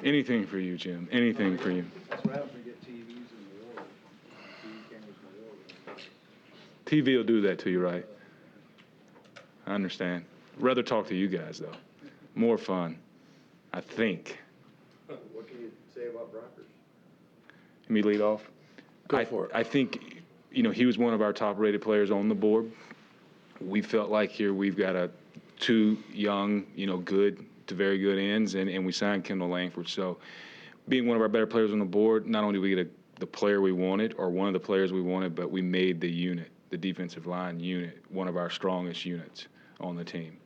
Anything for you, Jim. Anything for you. That's what happens when you get TVs in the war. TV cameras in the war. TV will do that to you, right? I understand. Rather talk to you guys, though. More fun, I think. What can you say about Brockers? Let me lead off. Go for it. I think, he was one of our top-rated players on the board. We felt like here we've got two young, good to very good ends, and we signed Kendall Langford. So being one of our better players on the board, not only did we get the player we wanted or one of the players we wanted, but we made the unit, the defensive line unit, one of our strongest units on the team.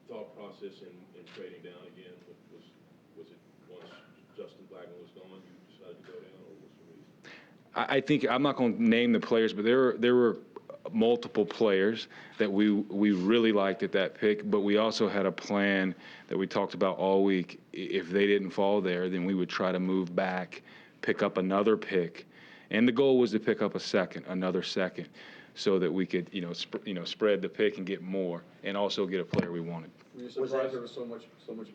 Thought process in trading down again, was it once Justin Blackman was gone, you decided to go down, or what's the reason? I think I'm not going to name the players, but there were multiple players that we really liked at that pick, but we also had a plan that we talked about all week. If they didn't fall there, then we would try to move back, pick up another pick, and the goal was to pick up another second, so that we could spread the pick and get more, and also get a player we wanted. Were you surprised there was so much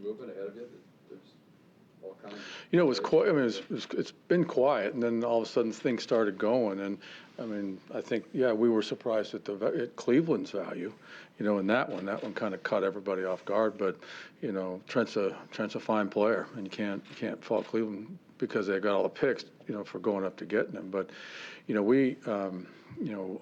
movement ahead of you? There's all kinds. It was quiet. I mean, it's been quiet, and then all of a sudden things started going. And I mean, I think we were surprised at Cleveland's value, in that one. That one kind of caught everybody off guard. But Trent's a fine player, and you can't fault Cleveland because they got all the picks, for going up to getting him. But we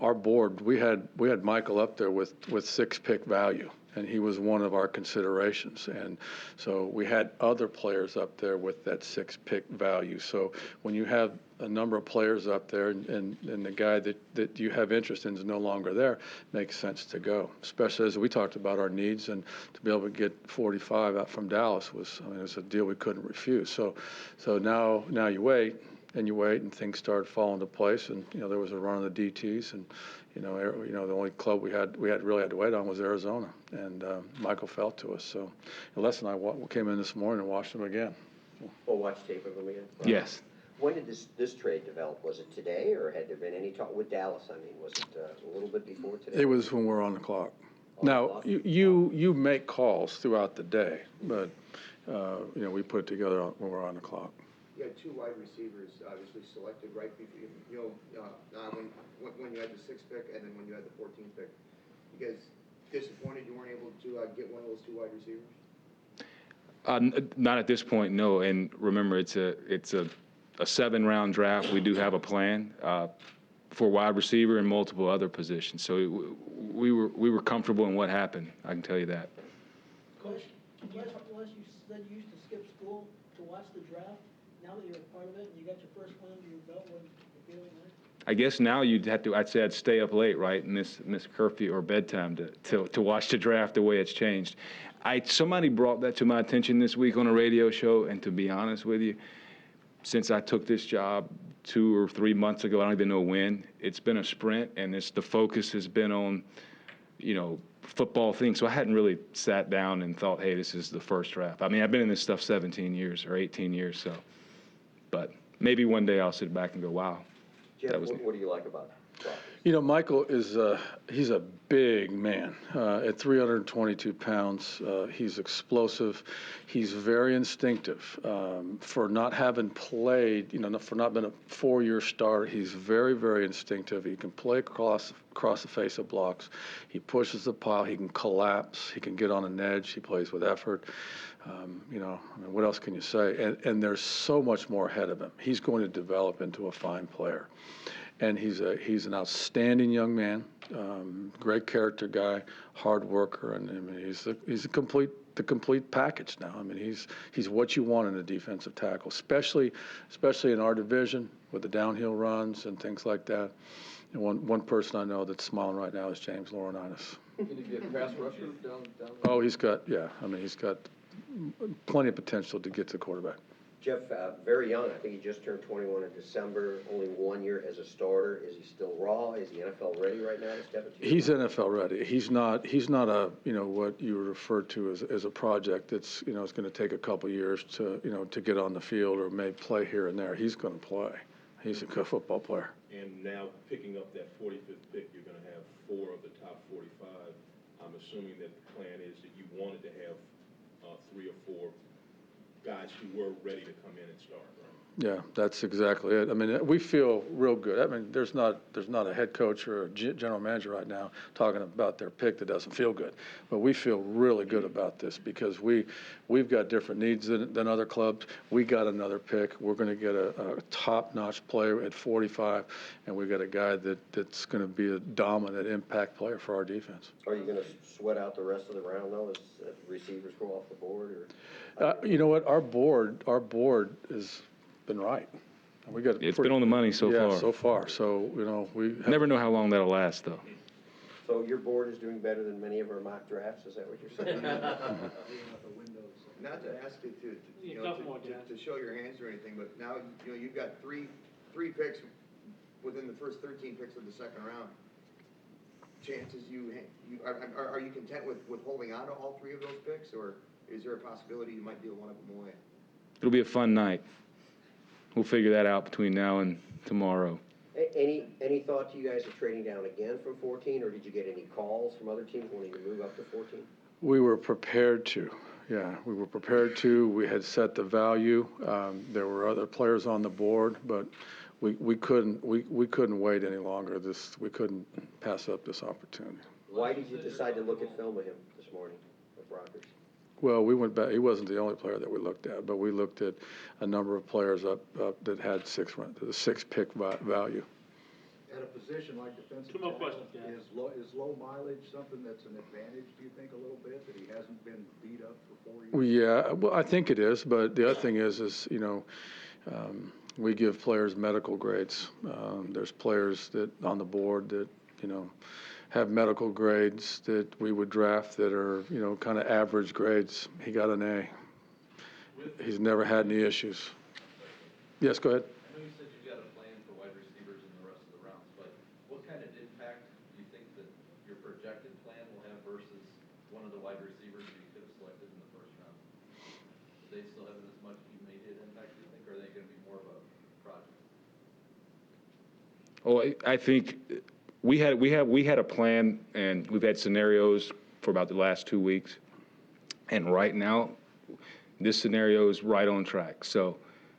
our board, we had Michael up there with 6-pick value, and he was one of our considerations. And so we had other players up there with that 6-pick value. So when you have a number of players up there and the guy that you have interest in is no longer there, makes sense to go, especially as we talked about our needs, and to be able to get 45 out from Dallas it was a deal we couldn't refuse. So now you wait. And you wait, and things start falling into place. And there was a run of the DTs, and the only club we really had to wait on was Arizona. And Michael fell to us. So Les and I came in this morning and watched him again. Well, watch tape of him again. Yes. When did this trade develop? Was it today, or had there been any talk with Dallas? I mean, was it a little bit before today? It was when we're on the clock. Now you make calls throughout the day, but we put it together when we're on the clock. You had 2 wide receivers obviously selected right before when you had the 6th pick and then when you had the 14th pick. You guys disappointed you weren't able to get one of those 2 wide receivers? Not at this point, no. And remember, it's a 7-round draft. We do have a plan for wide receiver and multiple other positions. So we were comfortable in what happened. I can tell you that. Coach, you said you used to skip school to watch the draft. Now that you're a part of it and you got your first one under your belt, what the feeling like? I guess now I'd stay up late, right, and miss curfew or bedtime to watch the draft the way it's changed. Somebody brought that to my attention this week on a radio show, and to be honest with you, since I took this job 2 or 3 months ago, I don't even know when, it's been a sprint, and the focus has been on, football things. So I hadn't really sat down and thought, hey, this is the first draft. I mean, I've been in this stuff 17 years or 18 years, so. But maybe one day I'll sit back and go, wow. Jeff, what do you like about it? Michael he's a big man. At 322 pounds, he's explosive. He's very instinctive. For not having played, for not being a 4-year starter, he's very, very instinctive. He can play across the face of blocks. He pushes the pile. He can collapse. He can get on an edge. He plays with effort. What else can you say? And there's so much more ahead of him. He's going to develop into a fine player. And he's an outstanding young man, great character guy, hard worker, and I mean he's the complete package now. I mean he's what you want in a defensive tackle, especially in our division with the downhill runs and things like that. And one person I know that's smiling right now is James Laurinaitis. Can he be a pass rusher down? Oh, he's got plenty of potential to get to the quarterback. Jeff, very young. I think he just turned 21 in December. Only 1 year as a starter. Is he still raw? Is he NFL ready right now to step into? He's NFL ready. He's not a what you refer to as a project that's it's going to take a couple years to to get on the field or maybe play here and there. He's going to play. He's a good football player. And now picking up that 45th pick, you're going to have 4 of the top 45. I'm assuming that the plan is that you wanted to have 3 or 4 guys guys who were ready to come in and start, right? Yeah, that's exactly it. I mean, we feel real good. I mean, there's not a head coach or a general manager right now talking about their pick that doesn't feel good. But we feel really good about this because we've got different needs than other clubs. We got another pick. We're going to get a top-notch player at 45, and we got a guy that's going to be a dominant impact player for our defense. Are you gonna sweat out the rest of the round though, as receivers go off the board, or? You know what? Our board has been right. We got It's been on the money so yeah, far. so far. So, you know, we have, Never know how long that'll last, though. So your board is doing better than many of our mock drafts, is that what you're saying? Not to ask you to you know, Couple more, Josh. to show your hands or anything, but now, you know, you've got three picks within the first 13 picks of the second round. Chances are you content with holding on to all three of those picks, or is there a possibility you might deal one of them away? It'll be a fun night. We'll figure that out between now and tomorrow. Any thought to you guys of trading down again from 14, or did you get any calls from other teams wanting to move up to 14? we were prepared to. Yeah, we were prepared to. We had set the value. There were other players on the board, but we couldn't wait any longer. We couldn't pass up this opportunity. Why did you decide to look at film of him this morning with Brockers? Well, we went back. He wasn't the only player that we looked at, but we looked at a number of players up that had the six pick value. At a position like defensive Two more tackle, questions, guys. is low mileage something that's an advantage, do you think, a little bit, that he hasn't been beat up for 4 years? Well, yeah, well, I think it is, but the other thing is you know, we give players medical grades. There's players that on the board that, you know, have medical grades that we would draft that are, you know, kind of average grades. He got an A. He's never had any issues. Yes, go ahead. I know you said you got a plan for wide receivers in the rest of the rounds, but what kind of impact do you think that your projected plan will have versus one of the wide receivers that you could have selected in the first round? Do they still have as much immediate impact, do you think, or are they going to be more of a project? Oh, I think we had a plan, and we've had scenarios for about the last 2 weeks, and right now, this scenario is right on track. So,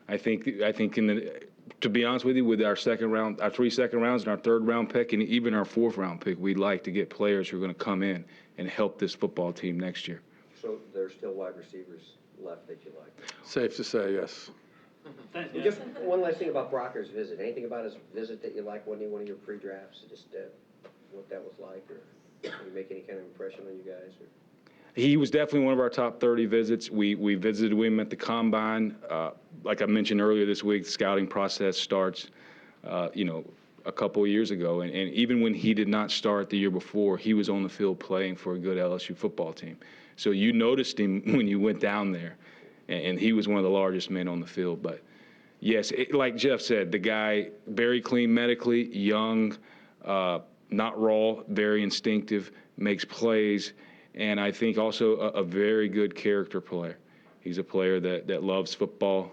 I think to be honest with you, with our second round, our 3 second rounds, and our third round pick, and even our 4th round pick, we'd like to get players who are going to come in and help this football team next year. So there's still wide receivers left that you like? Safe to say, yes. Thanks, And guys. just one last thing about Brockers' visit. Anything about his visit that you like? Wasn't he one of your pre-drafts? Just what that was like, or did he make any kind of impression on you guys? Or? He was definitely one of our top 30 visits. We visited him at the Combine. Like I mentioned earlier this week, the scouting process starts, you know, a couple of years ago. And even when he did not start the year before, he was on the field playing for a good LSU football team. So you noticed him when you went down there, and he was one of the largest men on the field. But, yes, like Jeff said, the guy, very clean medically, young, not raw, very instinctive, makes plays, and I think also a very good character player. He's a player that loves football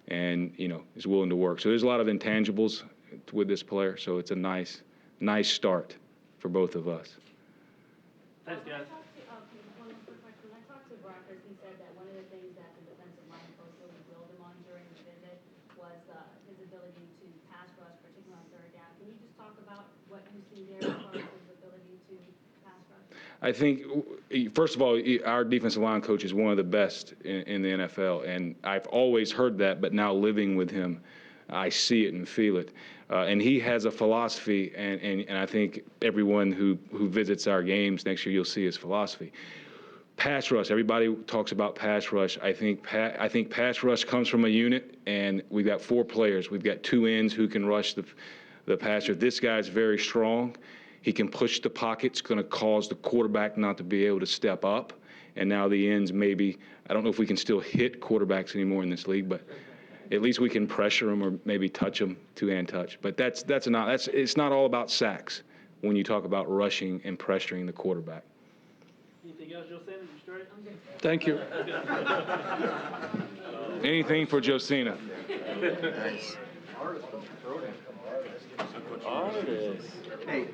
and, you know, is willing to work. So there's a lot of intangibles with this player, so it's a nice start for both of us. Thanks, guys. One quick question. When I talked to Brockers, he said that one of the things that the defensive line coach really drilled him on during the visit was his ability to pass rush, particularly on third down. Can you just talk about what you see there as far as his ability to pass rush? I think, first of all, our defensive line coach is one of the best in the NFL, and I've always heard that, but now living with him, I see it and feel it. And he has a philosophy, and I think everyone who visits our games next year, you'll see his philosophy. Pass rush, everybody talks about pass rush. I think pass rush comes from a unit, and we've got 4 players. We've got 2 ends who can rush the passer. This guy's very strong. He can push the pocket. It's going to cause the quarterback not to be able to step up. And now the ends maybe, I don't know if we can still hit quarterbacks anymore in this league, but at least we can pressure them or maybe touch them, 2-hand touch. But it's not all about sacks when you talk about rushing and pressuring the quarterback. Anything else, Joe Sanders? You straight? Thank you. Anything for Josina. Hey,